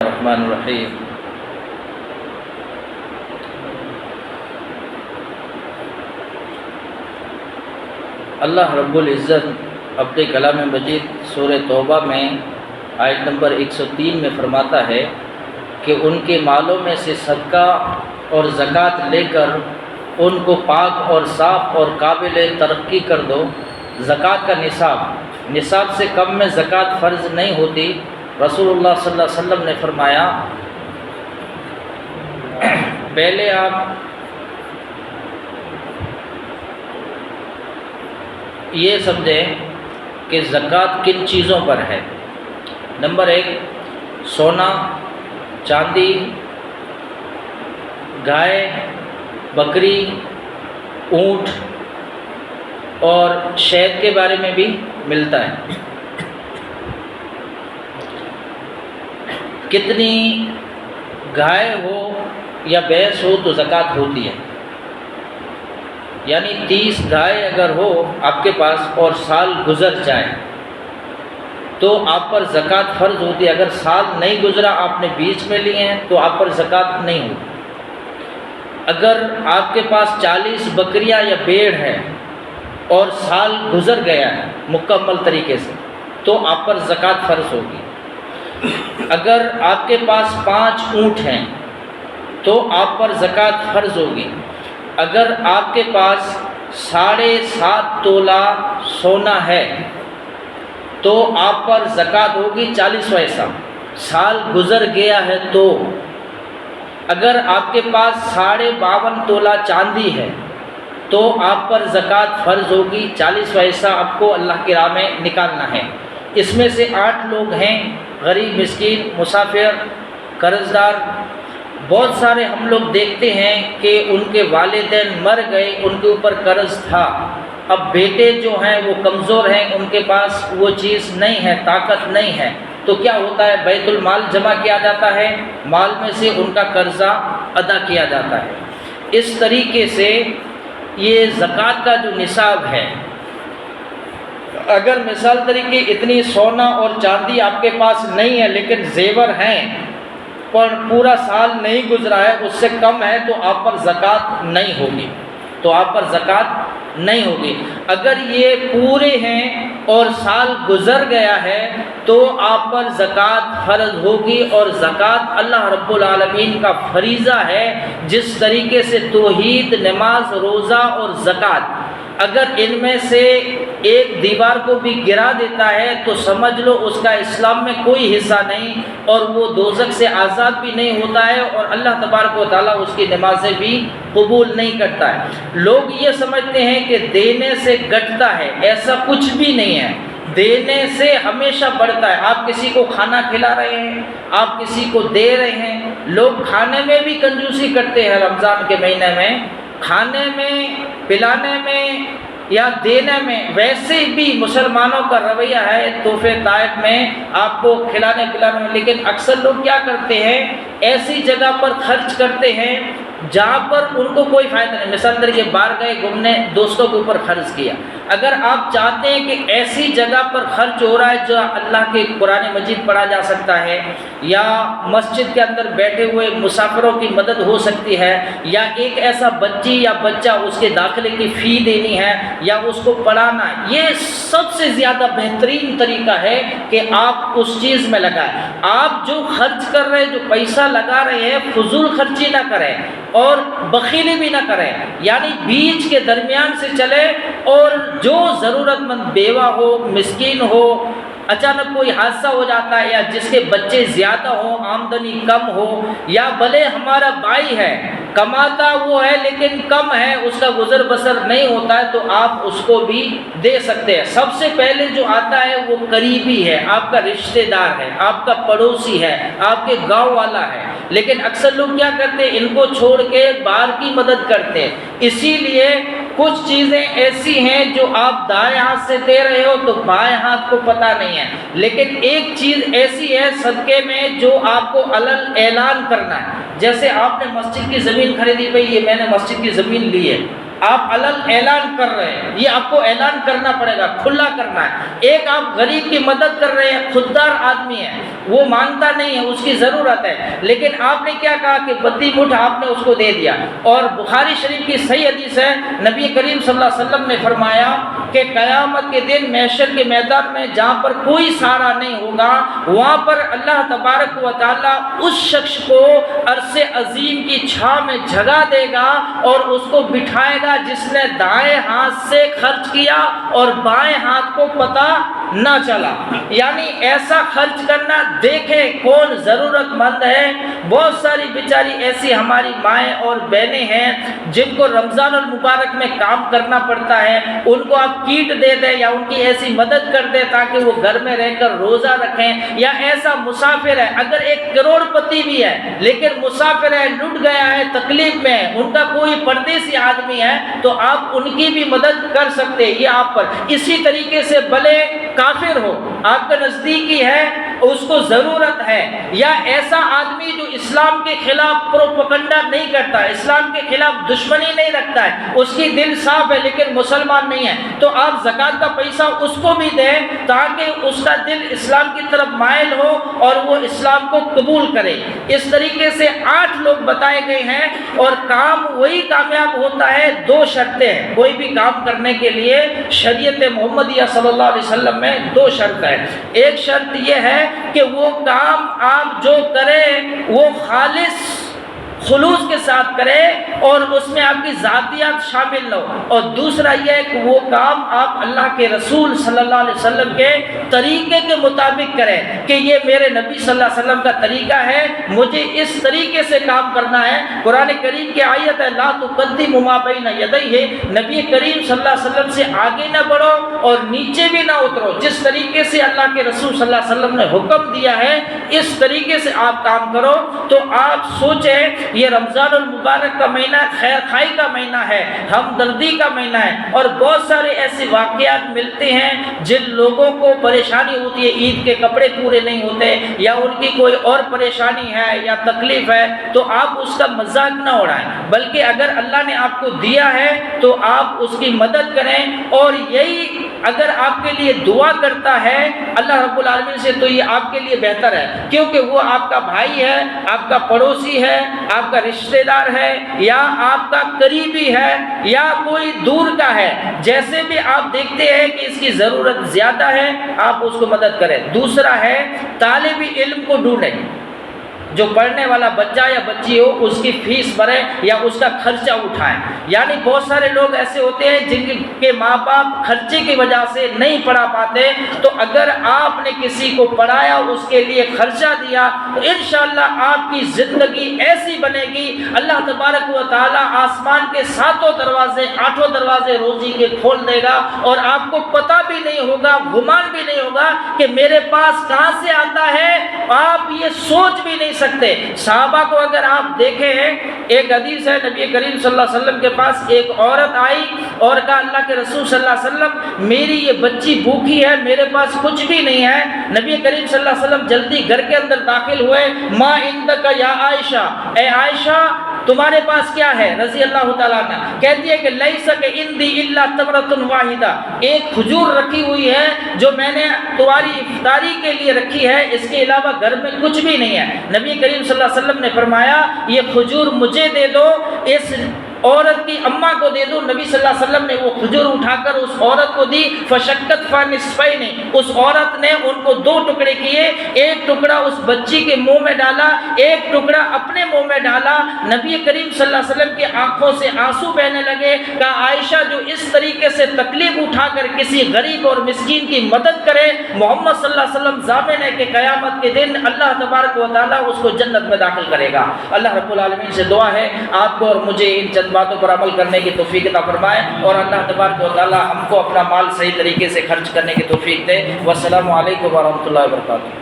الرحمن الرحیم۔ اللہ رب العزت اپنے کلام مجید سورہ توبہ میں آیت نمبر 103 میں فرماتا ہے کہ ان کے مالوں میں سے صدقہ اور زکوٰۃ لے کر ان کو پاک اور صاف اور قابل ترقی کر دو۔ زکوٰۃ کا نصاب سے کم میں زکوٰۃ فرض نہیں ہوتی۔ رسول اللہ صلی اللہ علیہ وسلم نے فرمایا پہلے آپ یہ سمجھیں کہ زکوٰۃ کن چیزوں پر ہے۔ نمبر 1، سونا، چاندی، گائے، بکری، اونٹ اور شہد کے بارے میں بھی ملتا ہے۔ کتنی گائے ہو یا بھینس ہو تو زکوٰۃ ہوتی ہے، یعنی 30 گائے اگر ہو آپ کے پاس اور سال گزر جائے تو آپ پر زکوٰۃ فرض ہوتی ہے۔ اگر سال نہیں گزرا آپ نے بیچ میں لیے ہیں تو آپ پر زکوٰۃ نہیں ہوتی۔ اگر آپ کے پاس 40 بکریاں یا بھیڑ ہے اور سال گزر گیا ہے مکمل طریقے سے تو آپ پر زکوٰۃ فرض ہوگی۔ اگر آپ کے پاس 5 اونٹ ہیں تو آپ پر زکوٰۃ فرض ہوگی۔ اگر آپ کے پاس 7.5 تولہ سونا ہے تو آپ پر زکوٰۃ ہوگی 40 پیسہ، سال گزر گیا ہے تو۔ اگر آپ کے پاس 52.5 تولہ چاندی ہے تو آپ پر زکوٰۃ فرض ہوگی 40 پیسہ آپ کو اللہ کی راہ میں نکالنا ہے۔ اس میں سے 8 لوگ ہیں، غریب، مسکین، مسافر، قرض دار۔ بہت سارے ہم لوگ دیکھتے ہیں کہ ان کے والدین مر گئے، ان کے اوپر قرض تھا، اب بیٹے جو ہیں وہ کمزور ہیں، ان کے پاس وہ چیز نہیں ہے، طاقت نہیں ہے، تو کیا ہوتا ہے بیت المال جمع کیا جاتا ہے، مال میں سے ان کا قرضہ ادا کیا جاتا ہے۔ اس طریقے سے یہ زکوٰۃ کا جو نصاب ہے، اگر مثال طریقے اتنی سونا اور چاندی آپ کے پاس نہیں ہے لیکن زیور ہیں پر پورا سال نہیں گزرا ہے، اس سے کم ہے تو آپ پر زکوٰۃ نہیں ہوگی۔ اگر یہ پورے ہیں اور سال گزر گیا ہے تو آپ پر زکوٰۃ فرض ہوگی، اور زکوٰۃ اللہ رب العالمین کا فریضہ ہے۔ جس طریقے سے توحید، نماز، روزہ اور زکوٰۃ، اگر ان میں سے ایک دیوار کو بھی گرا دیتا ہے تو سمجھ لو اس کا اسلام میں کوئی حصہ نہیں، اور وہ دوزخ سے آزاد بھی نہیں ہوتا ہے، اور اللہ تبارک و تعالیٰ اس کی نمازیں بھی قبول نہیں کرتا ہے۔ لوگ یہ سمجھتے ہیں کہ دینے سے گھٹتا ہے، ایسا کچھ بھی نہیں ہے، دینے سے ہمیشہ بڑھتا ہے۔ آپ کسی کو کھانا کھلا رہے ہیں، آپ کسی کو دے رہے ہیں، لوگ کھانے میں بھی کنجوسی کرتے ہیں رمضان کے مہینے میں، کھانے میں، پلانے میں یا دینے میں۔ ویسے بھی مسلمانوں کا رویہ ہے تحفے تحائف میں آپ کو کھلانے پلانے میں، لیکن اکثر لوگ کیا کرتے ہیں، ایسی جگہ پر خرچ کرتے ہیں جہاں پر ان کو کوئی فائدہ نہیں۔ مثال طریقے باہر گئے گھومنے، دوستوں کے اوپر خرچ کیا۔ اگر آپ چاہتے ہیں کہ ایسی جگہ پر خرچ ہو رہا ہے جو اللہ کے قرآن مجید پڑھا جا سکتا ہے، یا مسجد کے اندر بیٹھے ہوئے مسافروں کی مدد ہو سکتی ہے، یا ایک ایسا بچی یا بچہ اس کے داخلے کی فی دینی ہے یا اس کو پڑھانا ہے، یہ سب سے زیادہ بہترین طریقہ ہے کہ آپ اس چیز میں لگائیں۔ آپ جو خرچ کر رہے ہیں، جو پیسہ لگا رہے ہیں، فضول خرچی نہ کریں اور بخیلی بھی نہ کریں، یعنی بیچ کے درمیان سے چلے، اور جو ضرورت مند بیوہ ہو، مسکین ہو، اچانک کوئی حادثہ ہو جاتا ہے، یا جس کے بچے زیادہ ہوں، آمدنی کم ہو، یا بھلے ہمارا بھائی ہے، کماتا وہ ہے لیکن کم ہے، اس کا گزر بسر نہیں ہوتا ہے، تو آپ اس کو بھی دے سکتے ہیں۔ سب سے پہلے جو آتا ہے وہ قریبی ہے، آپ کا رشتہ دار ہے، آپ کا پڑوسی ہے، آپ کے گاؤں والا ہے، لیکن اکثر لوگ کیا کرتے ہیں، ان کو چھوڑ کے باہر کی مدد کرتے ہیں۔ اسی لیے کچھ چیزیں ایسی ہیں جو آپ دائیں ہاتھ سے دے رہے ہو تو بائیں ہاتھ کو پتہ نہیں ہے، لیکن ایک چیز ایسی ہے صدقے میں جو آپ کو علن اعلان کرنا ہے۔ جیسے آپ نے مسجد کی زمین خریدی، بھئی یہ میں نے مسجد کی زمین لی ہے، آپ اعلان کر رہے ہیں، یہ آپ کو اعلان کرنا پڑے گا، کھلا کرنا ہے۔ ایک آپ غریب کی مدد کر رہے ہیں، خوددار آدمی ہے، وہ مانتا نہیں ہے، اس کی ضرورت ہے، لیکن آپ نے کیا کہا کہ بدی مٹھ آپ نے اس کو دے دیا۔ اور بخاری شریف کی صحیح حدیث ہے، نبی کریم صلی اللہ علیہ وسلم نے فرمایا کہ قیامت کے دن محشر کے میدان میں جہاں پر کوئی سہارا نہیں ہوگا، وہاں پر اللہ تبارک و تعالیٰ اس شخص کو عرش عظیم کی چھاؤں میں جگہ دے گا اور اس کو بٹھائے گا جس نے دائیں ہاتھ سے خرچ کیا اور بائیں ہاتھ کو پتہ نہ چلا۔ یعنی ایسا خرچ کرنا، دیکھیں کون ضرورت مند ہے۔ بہت ساری بیچاری ایسی ہماری مائیں اور بہنیں ہیں جن کو رمضان المبارک میں کام کرنا پڑتا ہے، ان کو آپ کیٹ دے دیں یا ان کی ایسی مدد کر دیں تاکہ وہ گھر میں رہ کر روزہ رکھیں۔ یا ایسا مسافر ہے، اگر ایک کروڑ پتی بھی ہے لیکن مسافر ہے، لٹ گیا ہے، تکلیف میں ہے، ان کا کوئی پردیسی آدمی ہے تو آپ ان کی بھی مدد کر سکتے ہیں، یہ آپ پر۔ اسی طریقے سے بھلے کافر ہو، آپ کے نزدیکی ہے، اس کو ضرورت ہے، یا ایسا آدمی جو اسلام کے خلاف پروپیگنڈا نہیں کرتا، اسلام کے خلاف دشمنی نہیں رکھتا ہے، اس کی دل صاف ہے لیکن مسلمان نہیں ہے، تو آپ زکوٰۃ کا پیسہ اس کو بھی دیں تاکہ اس کا دل اسلام کی طرف مائل ہو اور وہ اسلام کو قبول کرے۔ اس طریقے سے 8 لوگ بتائے گئے ہیں، اور کام وہی کامیاب ہوتا ہے۔ 2 شرطیں ہیں کوئی بھی کام کرنے کے لیے، شریعت محمدیہ صلی اللہ علیہ وسلم میں 2 شرط ہے۔ ایک شرط یہ ہے کہ وہ کام آپ جو کریں وہ خالص خلوص کے ساتھ کرے اور اس میں آپ کی ذاتیات شامل نہ ہو، اور دوسرا یہ ہے کہ وہ کام آپ اللہ کے رسول صلی اللہ علیہ وسلم کے طریقے کے مطابق کریں کہ یہ میرے نبی صلی اللہ علیہ وسلم کا طریقہ ہے، مجھے اس طریقے سے کام کرنا ہے۔ قرآن کریم کی آیت ہے لا تقدموا ما بین یدیہ، نبی کریم صلی اللہ علیہ وسلم سے آگے نہ بڑھو اور نیچے بھی نہ اترو، جس طریقے سے اللہ کے رسول صلی اللہ علیہ وسلم نے حکم دیا ہے اس طریقے سے آپ کام کرو۔ تو آپ سوچیں، یہ رمضان المبارک کا مہینہ خیر خائی کا مہینہ ہے، ہمدردی کا مہینہ ہے، اور بہت سارے ایسے واقعات ملتے ہیں جن لوگوں کو پریشانی ہوتی ہے، عید کے کپڑے پورے نہیں ہوتے یا ان کی کوئی اور پریشانی ہے یا تکلیف ہے، تو آپ اس کا مذاق نہ اڑائیں، بلکہ اگر اللہ نے آپ کو دیا ہے تو آپ اس کی مدد کریں۔ اور یہی اگر آپ کے لیے دعا کرتا ہے اللہ رب العالمین سے تو یہ آپ کے لیے بہتر ہے، کیونکہ وہ آپ کا بھائی ہے، آپ کا پڑوسی ہے، آپ کا رشتہ دار ہے، یا آپ کا قریبی ہے، یا کوئی دور کا ہے، جیسے بھی آپ دیکھتے ہیں کہ اس کی ضرورت زیادہ ہے آپ اس کو مدد کریں۔ دوسرا ہے طالب علم کو ڈھونڈیں، جو پڑھنے والا بچہ یا بچی ہو اس کی فیس بھریں یا اس کا خرچہ اٹھائیں۔ یعنی بہت سارے لوگ ایسے ہوتے ہیں جن کے ماں باپ خرچے کی وجہ سے نہیں پڑھا پاتے، تو اگر آپ نے کسی کو پڑھایا، اس کے لیے خرچہ دیا، تو انشاءاللہ آپ کی زندگی ایسی بنے گی، اللہ تبارک و تعالی آسمان کے 7 دروازے 8 دروازے روزی کے کھول دے گا، اور آپ کو پتہ بھی نہیں ہوگا، گمان بھی نہیں ہوگا کہ میرے پاس کہاں سے آتا ہے، آپ یہ سوچ بھی نہیں سکتے۔ صحابہ کو اگر آپ دیکھیں، ایک حدیث ہے نبی کریم صلی اللہ علیہ وسلم کے پاس ایک عورت آئی اور کہا اللہ کے رسول صلی اللہ علیہ وسلم میری یہ بچی بھوکی ہے، میرے پاس کچھ بھی نہیں ہے۔ نبی کریم صلی اللہ علیہ وسلم جلدی گھر کے اندر داخل ہوئے، ما عندک یا عائشہ، اے عائشہ تمہارے پاس کیا ہے؟ رضی اللہ تعالیٰ عنہ کہتی ہے کہ لیس عندی الا تمرۃ واحدہ، ایک کھجور رکھی ہوئی ہے جو میں نے تمہاری افطاری کے لیے رکھی ہے، اس کے علاوہ گھر میں کچھ بھی نہیں ہے۔ نبی کریم صلی اللہ علیہ وسلم نے فرمایا یہ کھجور مجھے دے دو، اس عورت کی اماں کو دے دو۔ نبی صلی اللہ علیہ وسلم نے وہ کھجور اٹھا کر اس عورت کو دی، فشکت فنصفین، اس عورت نے ان کو 2 ٹکڑے کیے، ایک ٹکڑا اس بچی کے منہ میں ڈالا، ایک ٹکڑا اپنے منہ میں ڈالا۔ نبی کریم صلی اللہ علیہ وسلم کی آنکھوں سے آنسو بہنے لگے۔ کہا عائشہ جو اس طریقے سے تکلیف اٹھا کر کسی غریب اور مسکین کی مدد کرے، محمد صلی اللہ علیہ وسلم ضامن ہے کہ قیامت کے دن اللہ تبارک و تعالیٰ اس کو جنت میں داخل کرے گا۔ اللہ رب العالمین سے دعا ہے آپ کو اور مجھے ان چند باتوں پر عمل کرنے کی توفیق عطا فرمائے، اور اللہ تبارک و تعالیٰ ہم کو اپنا مال صحیح طریقے سے خرچ کرنے کی توفیق دے۔ والسلام علیکم ورحمۃ اللہ وبرکاتہ۔